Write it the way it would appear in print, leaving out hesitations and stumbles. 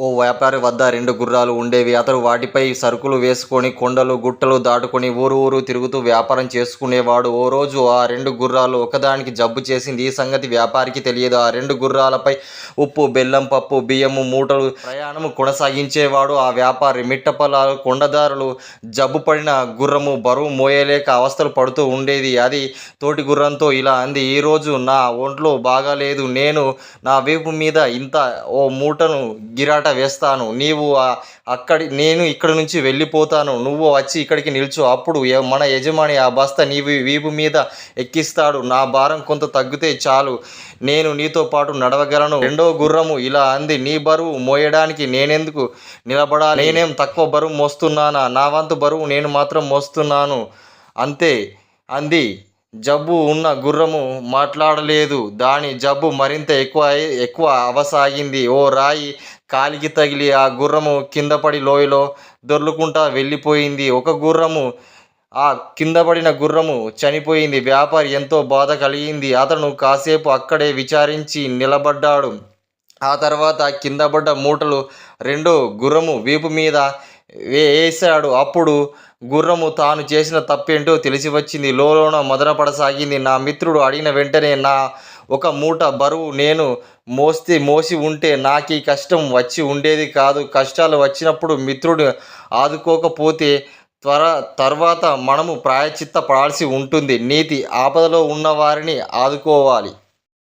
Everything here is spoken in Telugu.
ఓ వ్యాపారి వద్ద 2 గుర్రాలు ఉండేవి. అతడు వాటిపై సరుకులు వేసుకొని కొండలు, గుట్టలు దాటుకొని ఊరు ఊరు తిరుగుతూ వ్యాపారం చేసుకునేవాడు. ఓ రోజు ఆ 2 గుర్రాలు ఒకదానికి జబ్బు చేసింది. ఈ సంగతి వ్యాపారికి తెలియదు. ఆ 2 గుర్రాలపై ఉప్పు, బెల్లం, పప్పు, బియ్యము మూటలు ప్రయాణం కొనసాగించేవాడు ఆ వ్యాపారి. మిట్టపల్లాలు, కొండదారులు జబ్బు పడిన గుర్రము బరువు మోయలేక అవస్థలు పడుతూ ఉండేది. అది తోటి గుర్రంతో ఇలా అంది: "ఈరోజు నా ఒంట్లో బాగాలేదు. నా వీపు మీద ఇంత ఓ మూటను గిరాట వేస్తాను. నేను ఇక్కడి నుంచి వెళ్ళిపోతాను. నువ్వు వచ్చి ఇక్కడికి నిల్చో. అప్పుడు మన యజమాని ఆ బస్తా నీ వీపు మీద ఎక్కిస్తాడు. నా భారం కొంత తగ్గితే చాలు. నేను నీతో పాటు నడవగలను." రెండో గుర్రము ఇలా అంది: "నీ బరువు మోయడానికి నేనెందుకు నిలబడాలి? నేనేం తక్కువ బరువు మోస్తున్నానా? నా వంతు బరువు నేను మాత్రం మోస్తున్నాను అంతే" అంది. జబ్బు ఉన్న గుర్రము మాట్లాడలేదు. దాని జబ్బు మరింత ఎక్కువ అవసాగింది. ఓ రాయి కాలికి తగిలి ఆ గుర్రము కిందపడి లోయలో దొర్లుకుంటా వెళ్ళిపోయింది. ఆ కిందపడిన గుర్రము చనిపోయింది. వ్యాపారి ఎంతో బాధ కలిగింది. అతను కాసేపు అక్కడే విచారించి నిలబడ్డాడు. ఆ తర్వాత కిందపడ్డ మూటలు రెండో గుర్రము వీపు మీద వేశాడు. అప్పుడు గుర్రము తాను చేసిన తప్పేంటో తెలిసి వచ్చింది. లోలోన మదనపడసాగింది. నా మిత్రుడు అడిగిన వెంటనే నా ఒక మూట బరువు నేను మోసి ఉంటే నాకీ కష్టం వచ్చి ఉండేది కాదు. కష్టాలు వచ్చినప్పుడు మిత్రుడు ఆదుకోకపోతే తర్వాత మనము ప్రాయశ్చిత్త పడాల్సి ఉంటుంది. నీతి: ఆపదలో ఉన్న వారిని ఆదుకోవాలి.